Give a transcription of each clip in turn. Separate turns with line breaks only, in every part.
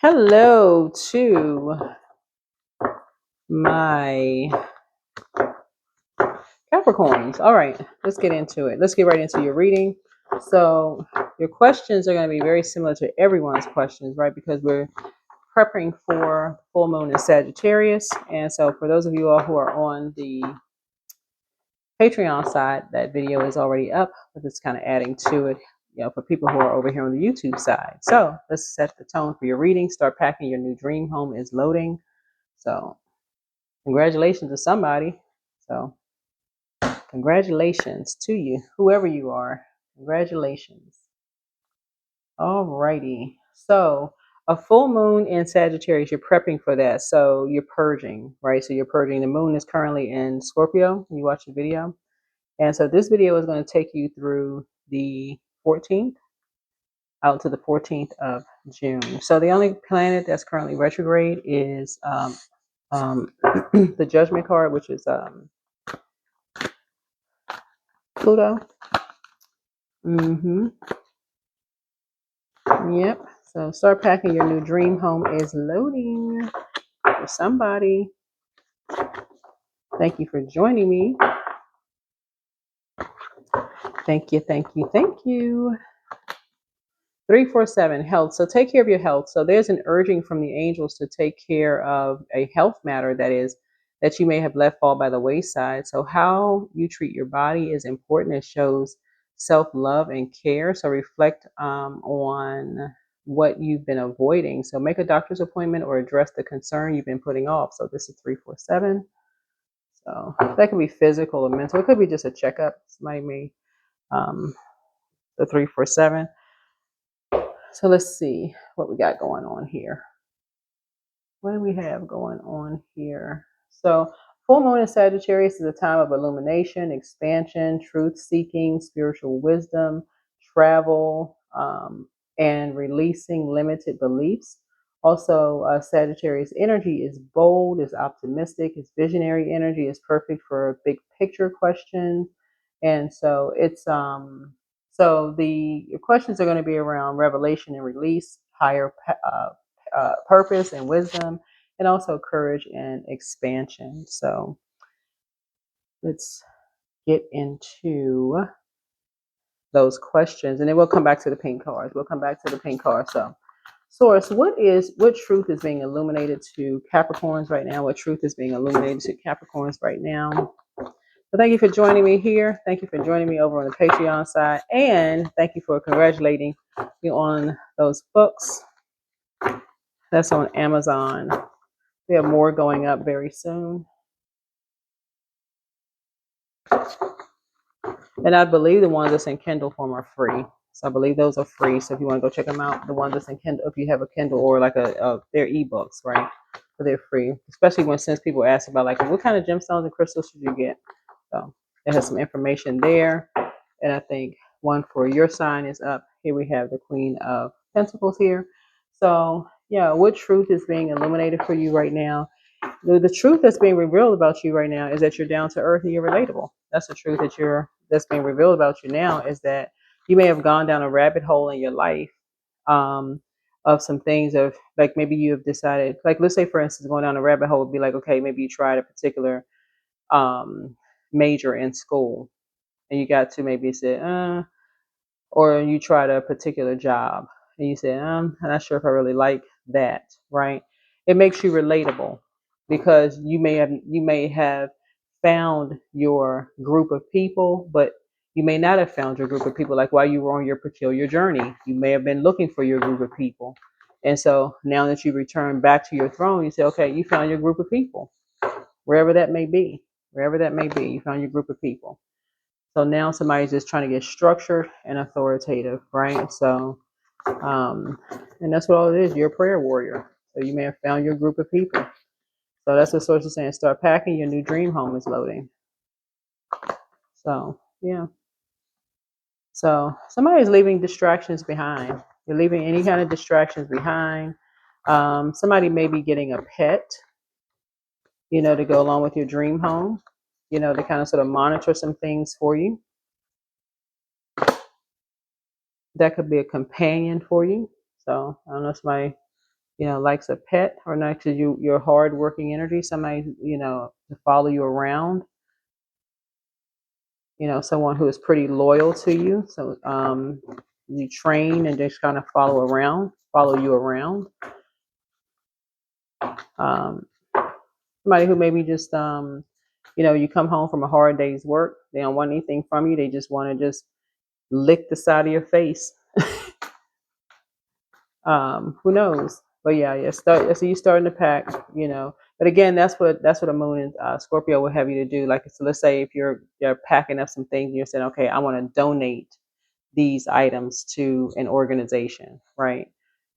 Hello to my Capricorns. All right, let's get into it. Let's get right into your reading. So, your questions are going to be very similar to everyone's questions, right? Because we're prepping for full moon in Sagittarius. And so, for those of you all who are on the Patreon side, that video is already up, but it's kind of adding to it, for people who are over here on the YouTube side. So, let's set the tone for your reading. Start packing. Your new dream home is loading. So, congratulations to somebody. So, congratulations to you, whoever you are. Congratulations. Alrighty. So, a full moon in Sagittarius, you're prepping for that. So, you're purging, right? So, you're purging. The moon is currently in Scorpio. You watch the video. And so, this video is going to take you through the 14th out to the 14th of June. So, the only planet that's currently retrograde is the Judgment card, which is Pluto. Yep. So start packing. Your new dream home is loading for somebody. Thank you for joining me. Thank you, thank you, thank you. 347, health. So take care of your health. So there's an urging from the angels to take care of a health matter that you may have left fall by the wayside. So how you treat your body is important. It shows self-love and care. So reflect on what you've been avoiding. So make a doctor's appointment or address the concern you've been putting off. So this is 347. So that could be physical or mental. It could be just a checkup. Somebody may the 347. So let's see what we got going on here. What do we have going on here? So full moon in Sagittarius is a time of illumination, expansion, truth-seeking, spiritual wisdom, travel, and releasing limited beliefs. Also, Sagittarius energy is bold, is optimistic, is visionary energy, is perfect for big picture questions. And so it's so the questions are going to be around revelation and release, higher purpose and wisdom, and also courage and expansion. So let's get into those questions, and then we'll come back to the pink cards. So, Source, what truth is being illuminated to Capricorns right now? What truth is being illuminated to Capricorns right now? So thank you for joining me here. Thank you for joining me over on the Patreon side. And thank you for congratulating me on those books. That's on Amazon. We have more going up very soon. And I believe the ones that's in Kindle form are free. So I believe those are free. So if you want to go check them out, the ones that's in Kindle, if you have a Kindle or like they're ebooks, right? So they're free. Especially since people ask about like what kind of gemstones and crystals should you get. So it has some information there. And I think one for your sign is up. Here we have the Queen of Pentacles here. So yeah, what truth is being illuminated for you right now? The truth that's being revealed about you right now is that you're down to earth and you're relatable. That's the truth that's being revealed about you now, is that you may have gone down a rabbit hole in your life of some things of like maybe you have decided, like let's say for instance, going down a rabbit hole would be like, okay, maybe you tried a particular major in school and you got to maybe say, or you tried a particular job and you said, I'm not sure if I really like that, right? It makes you relatable because you may have found your group of people, but you may not have found your group of people. Like while you were on your peculiar journey, you may have been looking for your group of people. And so now that you return back to your throne, you say, okay, you found your group of people, wherever that may be, you found your group of people. So now somebody's just trying to get structured and authoritative, right? So, and that's what all it is. You're a prayer warrior. So you may have found your group of people. So that's what Source is saying. Start packing. Your new dream home is loading. So, yeah. So somebody's leaving distractions behind. You're leaving any kind of distractions behind. Somebody may be getting a pet, to go along with your dream home, to kind of sort of monitor some things for you. That could be a companion for you. So I don't know, somebody likes a pet, or likes your hard working energy, somebody, to follow you around, someone who is pretty loyal to you. So you train and just kind of follow you around. Um, Somebody who maybe just, you come home from a hard day's work, they don't want anything from you. They just want to just lick the side of your face. Who knows? But yeah. So you starting to pack, But again, that's what a moon in Scorpio will have you to do. Like, so let's say if you're packing up some things and you're saying, okay, I want to donate these items to an organization, right?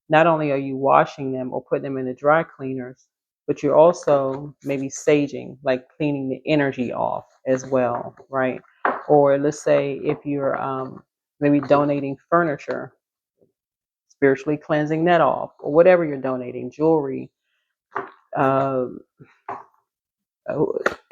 Not only are you washing them or putting them in the dry cleaners, but you're also maybe saging, like cleaning the energy off as well, right? Or let's say if you're maybe donating furniture, spiritually cleansing that off, or whatever you're donating, jewelry, um,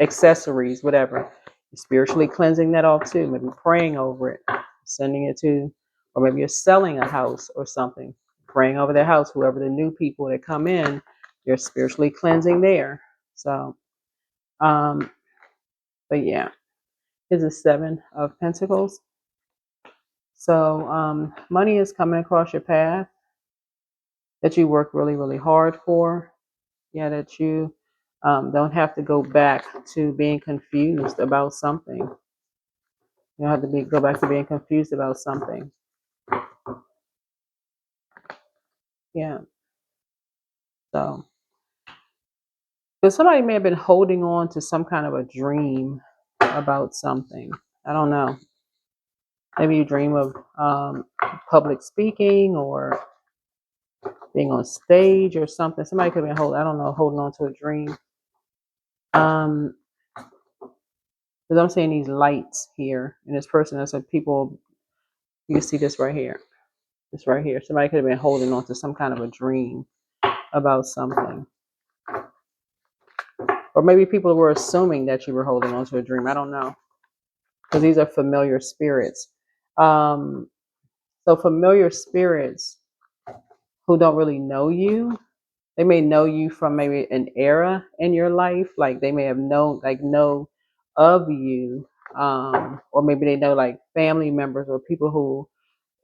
accessories, whatever, spiritually cleansing that off too. Maybe praying over it, sending it to, or maybe you're selling a house or something, praying over the house, whoever the new people that come in, you're spiritually cleansing there. So, um, but yeah, here's a 7 of Pentacles. So, money is coming across your path that you work really, really hard for. Yeah, that you don't have to go back to being confused about something. You don't have to go back to being confused about something. Yeah. So, because somebody may have been holding on to some kind of a dream about something. I don't know. Maybe you dream of public speaking or being on stage or something. Somebody could have been holding on to a dream. Because I'm seeing these lights here, and this person, that's like people. You can see this right here. This right here. Somebody could have been holding on to some kind of a dream about something. Or maybe people were assuming that you were holding on to a dream. I don't know. Because these are familiar spirits. So familiar spirits who don't really know you, they may know you from maybe an era in your life. Like they may have know of you. Or maybe they know like family members or people who,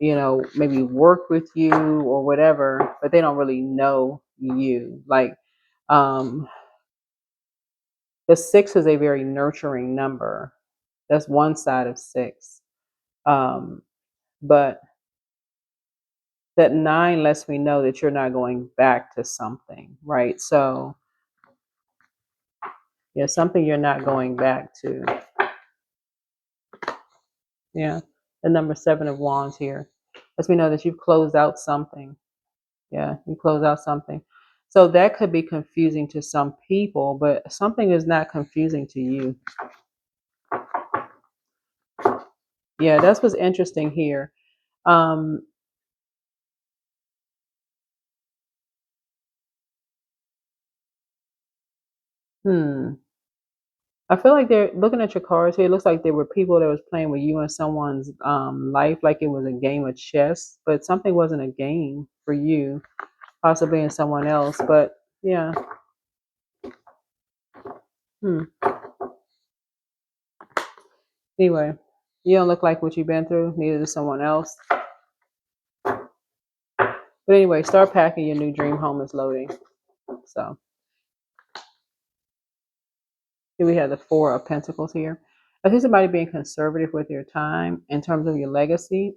maybe work with you or whatever, but they don't really know you. Like, the 6 is a very nurturing number. That's one side of 6. But that 9 lets me know that you're not going back to something, right? So, yeah, something you're not going back to. Yeah, the number 7 of Wands here lets me know that you've closed out something. Yeah, you close out something. So that could be confusing to some people, but something is not confusing to you. Yeah, that's what's interesting here. Um, hmm. I feel like they're looking at your cards here. It looks like there were people that was playing with you in someone's life, like it was a game of chess, but something wasn't a game for you, possibly in someone else. But yeah. Hmm. Anyway, you don't look like what you've been through. Neither does someone else. But anyway, start packing. Your new dream home is loading. So here we have the 4 of Pentacles here. I see somebody being conservative with your time in terms of your legacy,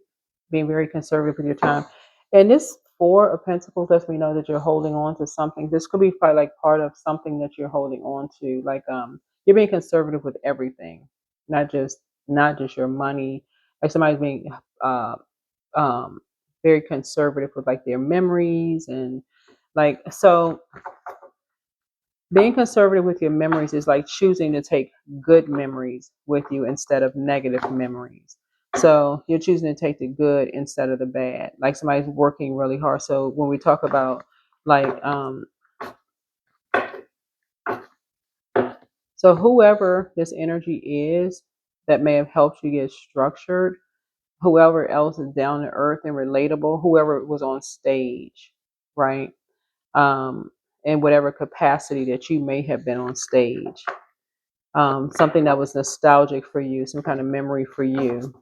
being very conservative with your time. And this 4 of Pentacles lets me know that you're holding on to something. This could be probably like part of something that you're holding on to. Like you're being conservative with everything, not just your money. Like somebody's being um very conservative with like their memories and like so being conservative with your memories is like choosing to take good memories with you instead of negative memories. So you're choosing to take the good instead of the bad. Like somebody's working really hard. So when we talk about like, so whoever this energy is that may have helped you get structured, whoever else is down to earth and relatable, whoever was on stage, right? in whatever capacity that you may have been on stage. Something that was nostalgic for you, some kind of memory for you.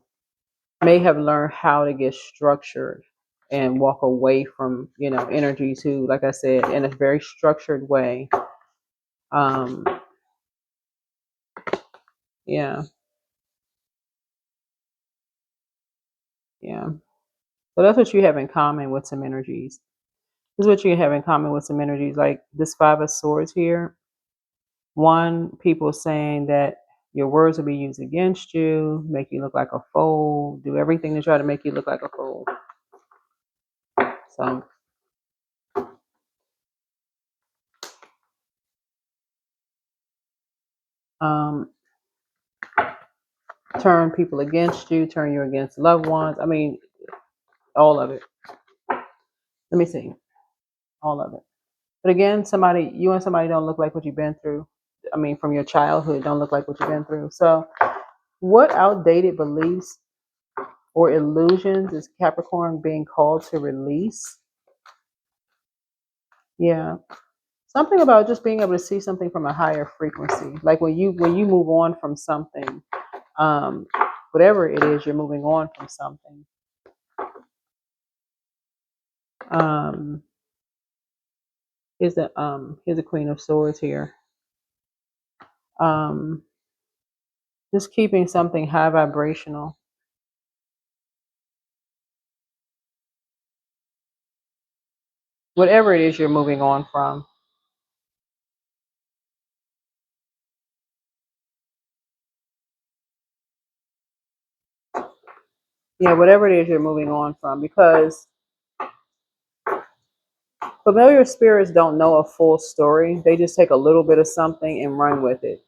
May have learned how to get structured and walk away from, energy to, like I said, in a very structured way. Um, yeah, yeah. So that's what you have in common with some energies. This is what you have in common with some energies, like this Five of Swords here. One, people saying that your words will be used against you, make you look like a fool, do everything to try to make you look like a fool. So, um, turn people against you, turn you against loved ones. I mean, all of it. Let me see, all of it. But again, you and somebody don't look like what you've been through. I mean, from your childhood, don't look like what you've been through. So, what outdated beliefs or illusions is Capricorn being called to release? Yeah, something about just being able to see something from a higher frequency. Like when you move on from something, um, whatever it is, you're moving on from something. Um, here's the Queen of Swords here. Um, just keeping something high vibrational. Whatever it is you're moving on from. Yeah, whatever it is you're moving on from, because familiar spirits don't know a full story. They just take a little bit of something and run with it.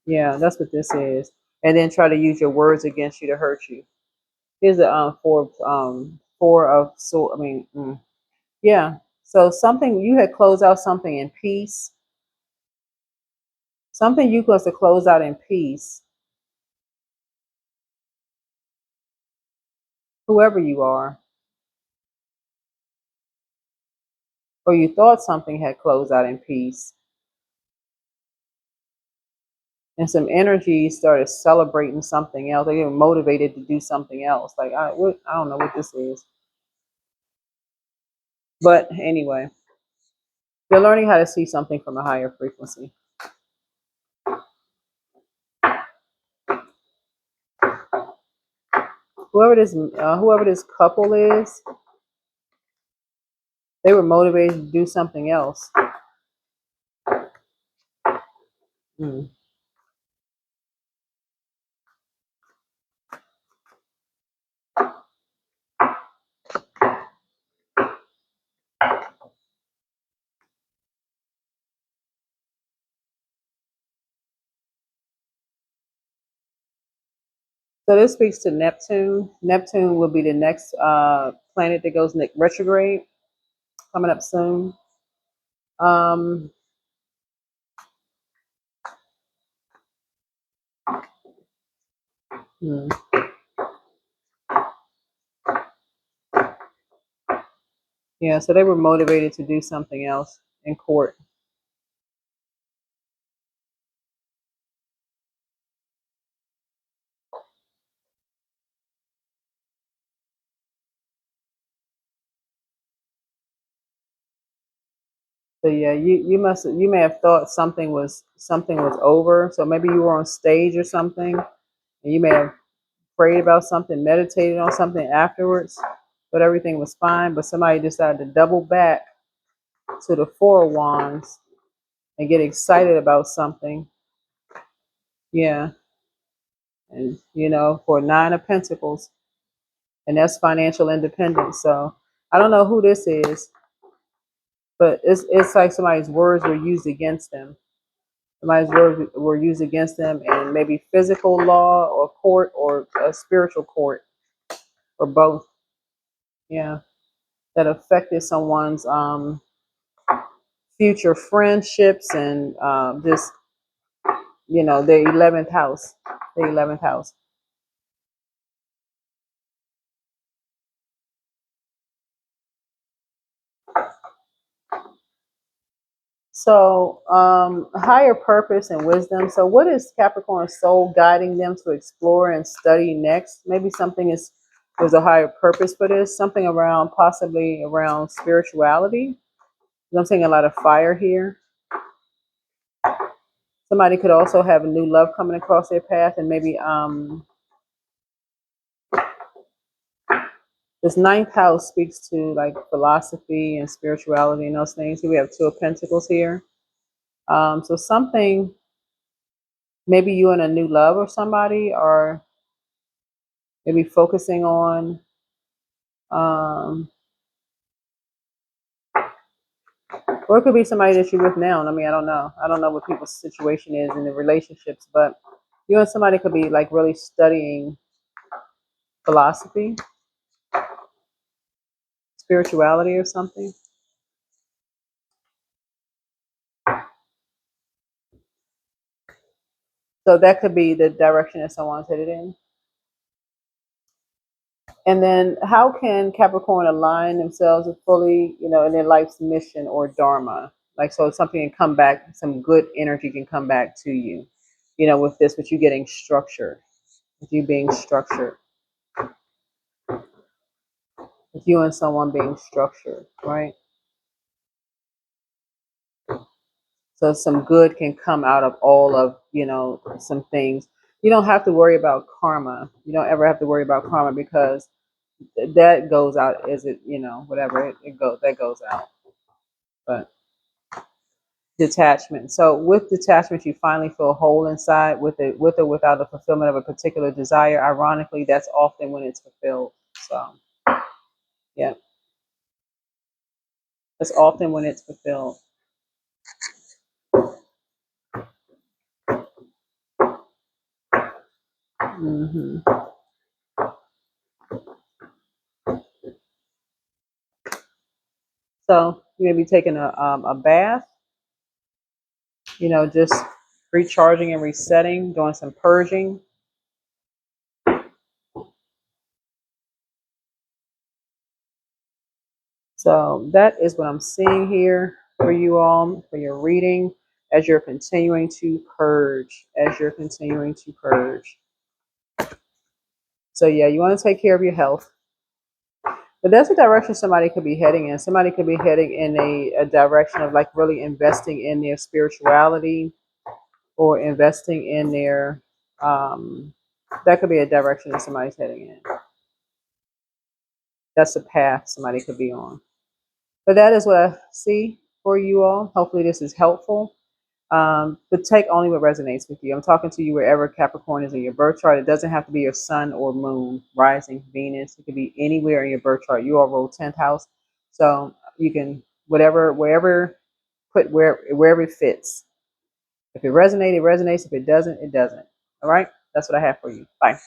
Yeah, that's what this is. And then try to use your words against you to hurt you. Here's the four of so I mean, yeah. So something you had closed out something in peace. Something you supposed to close out in peace. Whoever you are, or you thought something had closed out in peace, and some energy started celebrating something else. They were motivated to do something else. Like I don't know what this is, but anyway, you're learning how to see something from a higher frequency. Whoever this couple is, they were motivated to do something else. Mm. So this speaks to Neptune. Neptune will be the next planet that goes retrograde, coming up soon. Um, hmm. Yeah, so they were motivated to do something else in court. So yeah, you may have thought something was over. So maybe you were on stage or something, and you may have prayed about something, meditated on something afterwards, but everything was fine. But somebody decided to double back to the Four of Wands and get excited about something. Yeah, and for Nine of Pentacles, and that's financial independence. So I don't know who this is, but it's like somebody's words were used against them. Somebody's words were used against them in maybe physical law or court or a spiritual court or both. Yeah, that affected someone's future friendships and just their 11th house, the 11th house. So, higher purpose and wisdom. So, what is Capricorn's soul guiding them to explore and study next? Maybe something is there's a higher purpose for this. Something around possibly around spirituality. I'm seeing a lot of fire here. Somebody could also have a new love coming across their path, and maybe this ninth house speaks to like philosophy and spirituality and those things. We have Two of Pentacles here. So something, maybe you in a new love or somebody, or maybe focusing on, um, or it could be somebody that you're with now. I mean, I don't know. I don't know what people's situation is in the relationships, but you and somebody could be like really studying philosophy, spirituality, or something. So that could be the direction that someone's headed in. And then how can Capricorn align themselves with fully, in their life's mission or dharma? Like, so something can come back, some good energy can come back to you, with this, with you getting structured, with you being structured, with you and someone being structured, right? So some good can come out of all of, some things. You don't have to worry about karma. You don't ever have to worry about karma because that goes out as it, whatever it goes, that goes out. But detachment. So with detachment, you finally feel whole inside with or without the fulfillment of a particular desire. Ironically, that's often when it's fulfilled. So yeah, that's often when it's fulfilled. hmm So you may be taking a bath, just recharging and resetting, doing some purging. So that is what I'm seeing here for you all, for your reading, as you're continuing to purge, as you're continuing to purge. So yeah, you want to take care of your health. But that's the direction somebody could be heading in. Somebody could be heading in a direction of like really investing in their spirituality or investing in their, that could be a direction that somebody's heading in. That's the path somebody could be on. But that is what I see for you all. Hopefully this is helpful. But take only what resonates with you. I'm talking to you wherever Capricorn is in your birth chart. It doesn't have to be your sun or moon, rising, Venus. It could be anywhere in your birth chart. You all roll 10th house. So you can, wherever, put wherever it fits. If it resonates, it resonates. If it doesn't, it doesn't. All right? That's what I have for you. Bye.